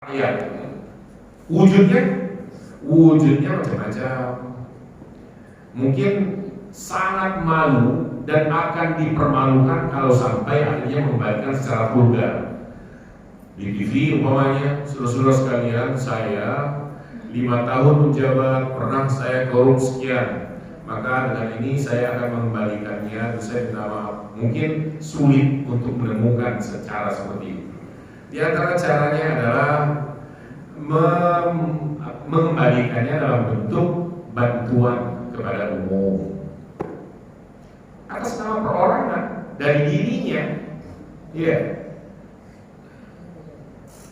Ya, wujudnya macam-macam. Mungkin sangat malu dan akan dipermalukan kalau sampai akhirnya membagikan secara vulgar di TV umpamanya. Saudara-saudara sekalian, saya 5 tahun menjabat, pernah saya korup sekian, maka dengan ini saya akan mengembalikannya. Saya minta maaf. Mungkin sulit untuk menemukan secara seperti itu. Di antara caranya adalah mengembalikannya dalam bentuk bantuan kepada umum atas nama perorangan dari dirinya. Ya,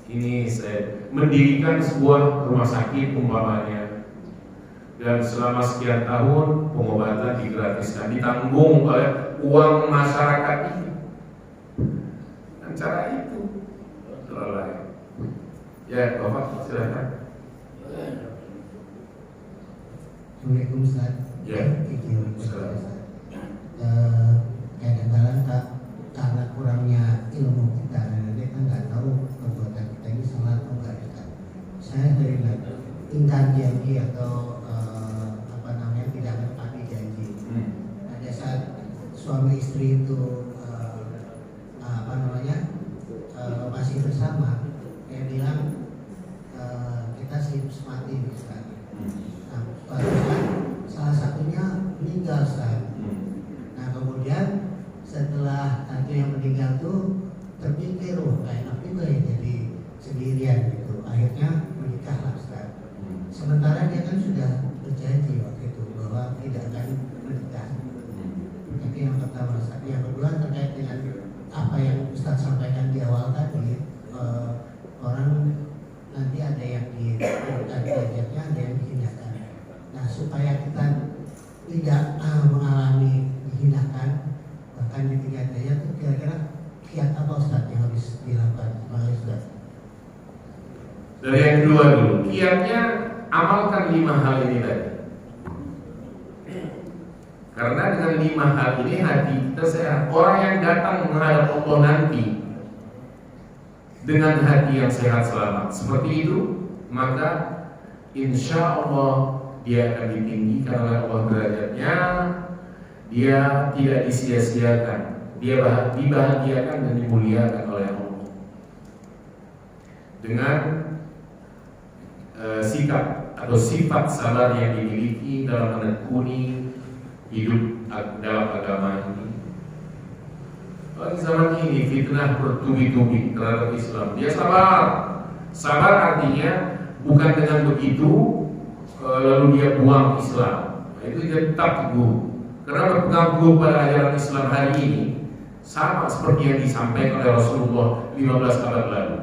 ini saya mendirikan sebuah rumah sakit umpamanya, dan selama sekian tahun pengobatan digratiskan, ditanggung oleh uang masyarakat ini. Dan cara itu terlalu. Ya, Bapak silakan. Assalamualaikum Ustaz. Ya. Kadang-kadang karena kurangnya ilmu kita, nanti kan nggak tahu perbuatan kita ini salah atau enggak. Saya dari ingkar janji atau tidak menepati janji. Pada saat suami istri itu masih bersama, dia bilang kita mati Ustaz. Nah, salah satunya meninggal Ustaz. Nah, kemudian setelah nanti yang meninggal tuh terpikir, enak juga ya jadi sendirian gitu. Akhirnya menikahlah Ustaz. Sementara dia kan sudah berjanji waktu itu bahwa tidak akan menikah. Tapi yang pertama Ustaz. Yang kedua terkait dengan apa yang Ustaz sampaikan di awal tadi, orang nanti ada yang diajarnya, ada yang dihinakan. Nah, supaya kita tidak mengalami dihinakan, bahkan ditinggal daya, itu kira-kira kiat apa Ustaz yang harus dilakukan? Terima kasih Ustaz. Dari yang kedua dulu, kiatnya amalkan 5 hal ini tadi. Karena dengan 5 hal ini hati kita sehat. Orang yang datang menghadap Allah nanti dengan hati yang sehat selamat seperti itu, maka insya Allah dia akan ditinggikan oleh Allah derajatnya. Dia tidak disia-siakan, dia dibahagiakan dan dimuliakan oleh Allah dengan sikap atau sifat sabar yang dimiliki dalam menekuni hidup dalam agama ini. Pada zaman ini fitnah bertubi-tubi terhadap Islam. Dia sabar. Sabar artinya bukan dengan begitu lalu dia buang Islam. Itu dia tetap teguh. Karena berpegang teguh pada ajaran Islam hari ini sama seperti yang disampaikan oleh Rasulullah 15 abad lalu.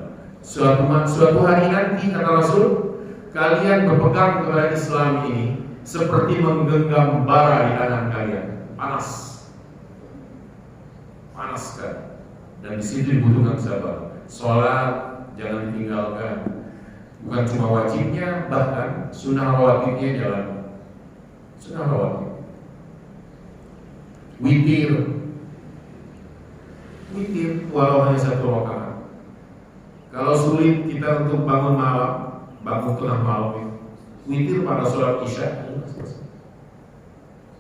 Suatu hari nanti kata Rasul, kalian berpegang kepada Islam ini seperti menggenggam bara di tangan kalian, panas kan, dan di situ dibutuhkan sabar. Sholat jangan ditinggalkan, bukan cuma wajibnya, bahkan sunnah rawatibnya jalan. Sunnah rawatib, witir walau hanya 1 rakaat. Kalau sulit kita untuk bangun malam, bangun tengah malam, witir pada sholat isya,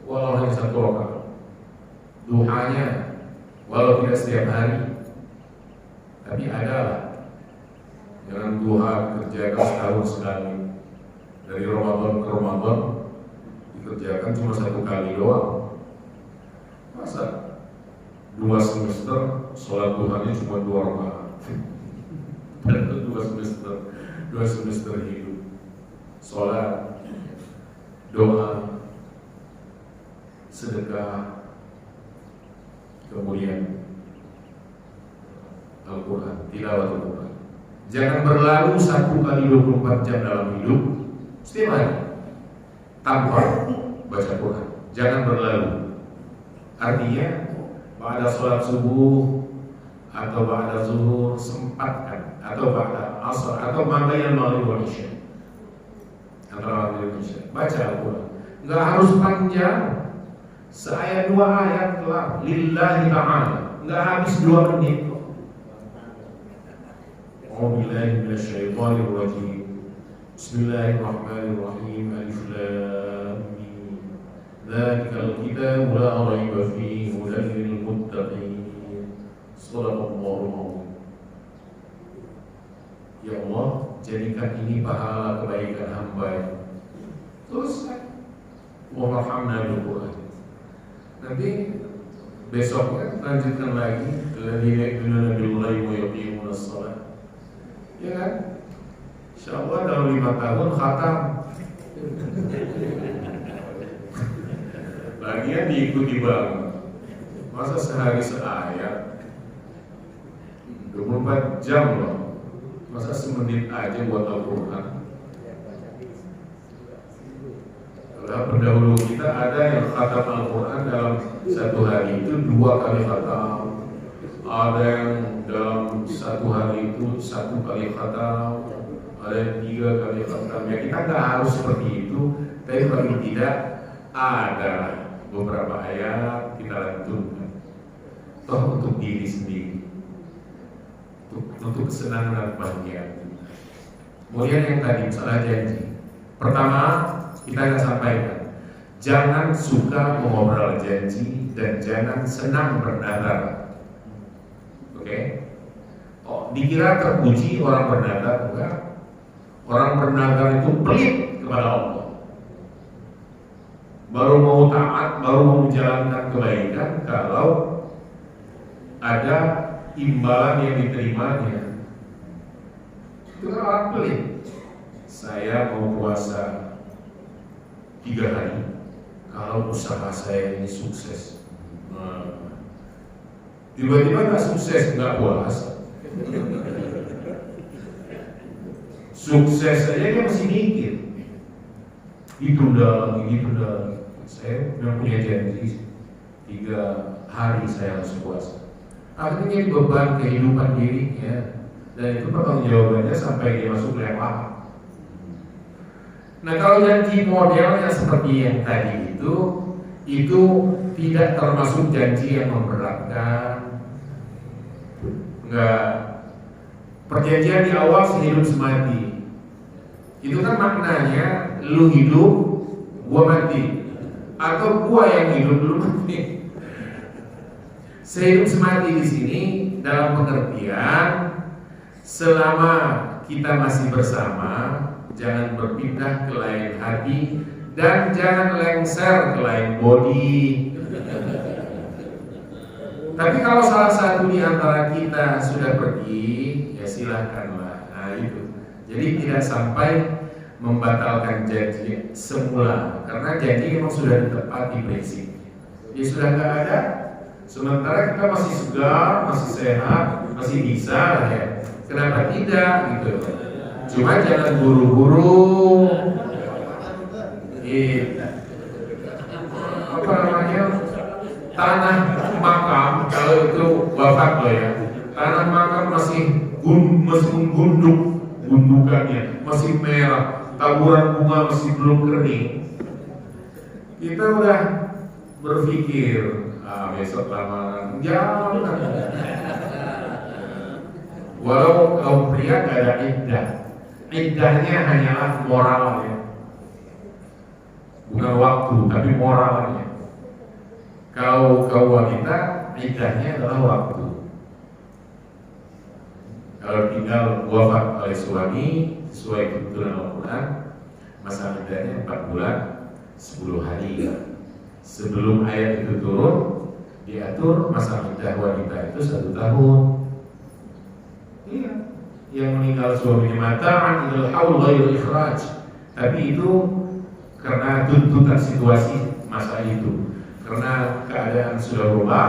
walau hanya 1 rakaat. Duhanya walau tidak setiap hari, tapi adalah. Jangan duha dikerjakan setahun sekali. Dari Ramadan ke Ramadan dikerjakan cuma 1 kali doang. Masa 2 semester sholat duhanya cuma 2 rakaat? Dan 2 semester hidup sholat, doa, sedekah, kemudian Al-Quran, tilawah Al-Quran. Jangan berlalu 1 kali 24 jam dalam hidup setiap hari tanpa baca Quran. Jangan berlalu. Artinya pada sholat subuh atau pada zuhur sempatkan, atau pada asar atau maghrib wal isya, antara maghrib dan isya baca Al-Quran. Nggak harus panjang, seayat 2 ayat kelar, lillahi ta'ala, nggak habis 2 menit. أعوذ بالله من الشيطان الرجيم. بسم الله الرحمن الرحيم. ألف لام ميم. ذلك الكتاب لا ريب فيه هدى للمتقين. صدق الله العظيم. Ya Allah, jadikan ini pahala kebaikan hamba. Terus Muhammadna bil Quran. Nanti besoknya lanjutkan lagi alladzina yu'minuna billahi wa yuqimuna shalah. Ya kan? Insyaallah dalam 5 tahun khatam. Lagian diikuti banget. Masa sehari seayat 24 jam loh. Masa semenit aja buat Al-Quran. Kalau pendahulu kita ada yang khatam Al-Quran dalam satu hari itu 2 kali khatam. Ada yang dalam satu hari itu 1 kali khatam. Ada yang 3 kali khatam. Ya kita nggak harus seperti itu. Tapi paling tidak ada beberapa ayat kita lanjutkan. Toh untuk diri sendiri, untuk kesenangan dan bahagia. Kemudian yang tadi masalah janji. Pertama kita akan sampaikan, jangan suka mengobrol janji dan jangan senang bernadar. Oke? Oh, dikira terpuji orang bernadar, enggak? Orang bernadar itu pelit kepada Allah. Baru mau taat, baru mau menjalankan kebaikan kalau ada imbalan yang diterimanya. Itu kan orang pelit. Saya mau puasa 3 hari kalau usaha saya ini sukses. Tiba-tiba nggak sukses, nggak puasa. Sukses saja dia masih mikir. Ditunda lagi. Saya memang punya janji 3 hari saya harus puasa. Akhirnya jadi beban kehidupan dirinya, dan itu pertanggungjawabannya sampai dia masuk lewat. Nah kalau janji modelnya seperti yang tadi itu tidak termasuk janji yang memberatkan. Enggak. Perjanjian di awal sehidup semati. Itu kan maknanya lu hidup, gua mati, atau gua yang hidup lu mati. Sehidup semati di sini dalam pengertian selama kita masih bersama, jangan berpindah ke lain hati dan jangan lengser ke lain body. Tapi kalau salah satu di antara kita sudah pergi, ya silakanlah. Nah itu. Jadi tidak sampai membatalkan janji semula, karena janji memang sudah ditepati prinsip. Dia sudah nggak ada. Sementara kita masih segar, masih sehat, masih bisa ya. Kenapa tidak gitu? Cuma jangan buru-buru. Apa namanya? Tanah makam kalau itu wafat loh ya. Tanah makam masih menggunduk gundukannya, masih merah, taburan bunga masih belum kering. Kita udah berpikir besok lamaran, jangan. Walau kaum pria gak ada iddah, iddahnya hanyalah moralnya, bukan waktu tapi moralnya. Kalau kaum wanita iddahnya adalah waktu. Kalau tinggal wafat oleh suami sesuai ketentuan Al-Quran, masa iddahnya 4 bulan 10 hari. Sebelum ayat itu turun, diatur masa iddah wanita itu 1 tahun. Iya, yang meninggal suaminya mata'an idul haul ghairu ikhraj. Tapi itu karena tuntutan situasi masa itu. Karena keadaan sudah berubah,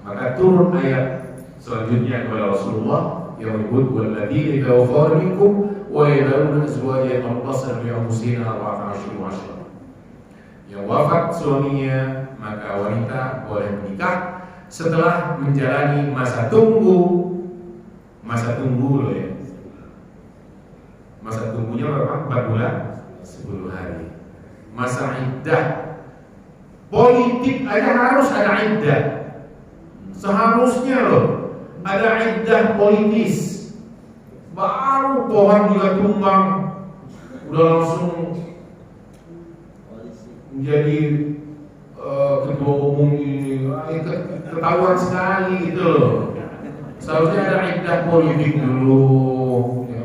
maka turun ayat selanjutnya kepada Rasulullah yang menyebut walladzina yatawaffawna minkum wa yadharuna azwajan yatarabbasna bi anfusihim arba'ata asyhur wa ashra. Yang wafat suaminya, maka wanita boleh menikah setelah menjalani masa tunggu. Masa tunggu loh ya. Masa tunggunya berapa? 4 bulan 10 hari. Masa iddah politik aja harus ada iddah. Seharusnya loh ada iddah politis. baru pohon juga tumbang, udah langsung menjadi ketua umum ini. Ketahuan sekali gitu loh. Seharusnya ada iddah politik dulu. Ya.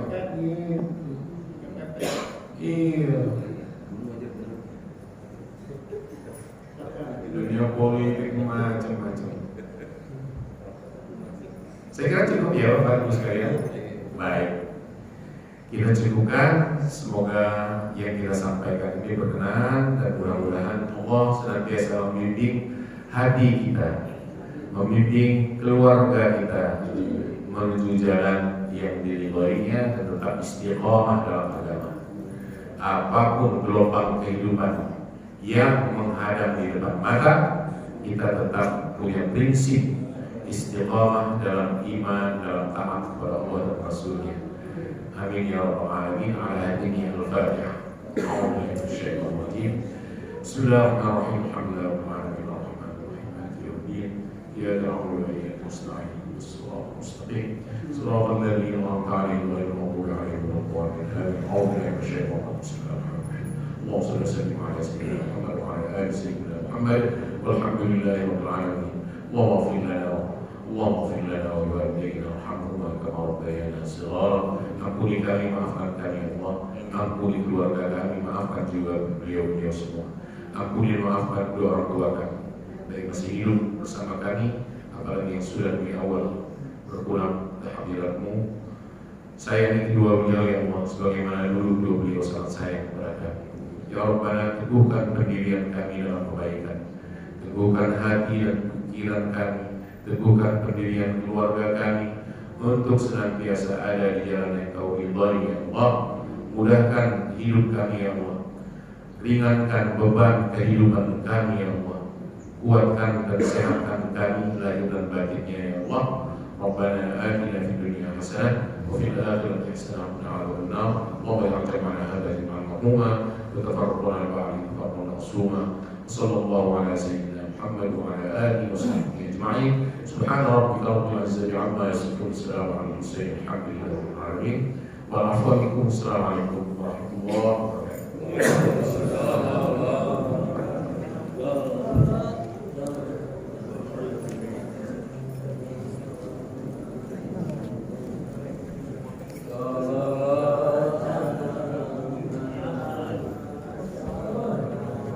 Iya. Dunia politik macam-macam. Saya kira cukup ya Bapak Ibu sekalian. Baik, kita cukupkan. Semoga yang kita sampaikan ini berkenan dan mudah-mudahan Allah senantiasa membimbing hati kita, membimbing keluarga kita menuju jalan yang diridhoinya dan tetap istiqomah dalam agama. Apapun gelombang kehidupan yang menghadap di depan mata, kita tetap punya prinsip istiqamah dalam iman, dalam taat kepada Allah dan Rasulnya. Amin ya rabbal alamin. Ala hadini al-Fatihah. A'udzu bisyaitonir rajim. Bismillahirrahmanirrahim. Alhamdulillahirabbil alamin. Arrahmanirrahim. Maliki yaumiddin. Iyyaka na'budu wa iyyaka nasta'in. Ihdinas siratal mustaqim. Siratal ladzina an'amta 'alaihim ghairil maghdubi 'alaihim waladdallin. Amin. A'udzu billahi minasyaitonir rajim. اللهم صل وسلم على سيدنا محمد وعلى ال سيدنا محمد والحمد لله رب العالمين. اللهم اغفر لنا ولوالدينا وارحمهما كما ربيانا صغارا. Ampuni kami, maafkan kami ya Allah. Ampuni keluarga kami, maafkan juga beliau-beliau semua. Ampuni, maafkan kedua orang tua kami, baik masih hidup bersama kami, apalagi yang sudah lebih awal berpulang ke hadirat-Mu. Sayangi kedua beliau ya Allah, sebagaimana dulu kedua beliau sangat sayang kepada kami. Ya Rabbana, teguhkan pendirian kami dalam kebaikan, teguhkan hati dan pikiran kami, teguhkan pendirian keluarga kami untuk senantiasa ada di jalan yang Kau ridhai ya Allah. Mudahkan hidup kami ya Allah, ringankan beban kehidupan kami ya Allah, kuatkan dan sehatkan kami lahir dan batinnya ya Allah. Rabbana atina fid dunya hasanah wa fil akhirati hasanah wa qina adzaban nar. Allahumma ij'alna hadha jam'an marhuma wa tafarraqna ba'da tafarruqan ma'suma. Sallallahu ala sayyidina Muhammad wa ala alihi wa sahbihi ajma'in. Subhana rabbika rabbil izzati 'amma yasifun. Salamun 'alal mursalin. Alhamdulillahi rabbil alamin. Wa afwa minkum. Assalamu alaikum warahmatullahi wabarakatuh.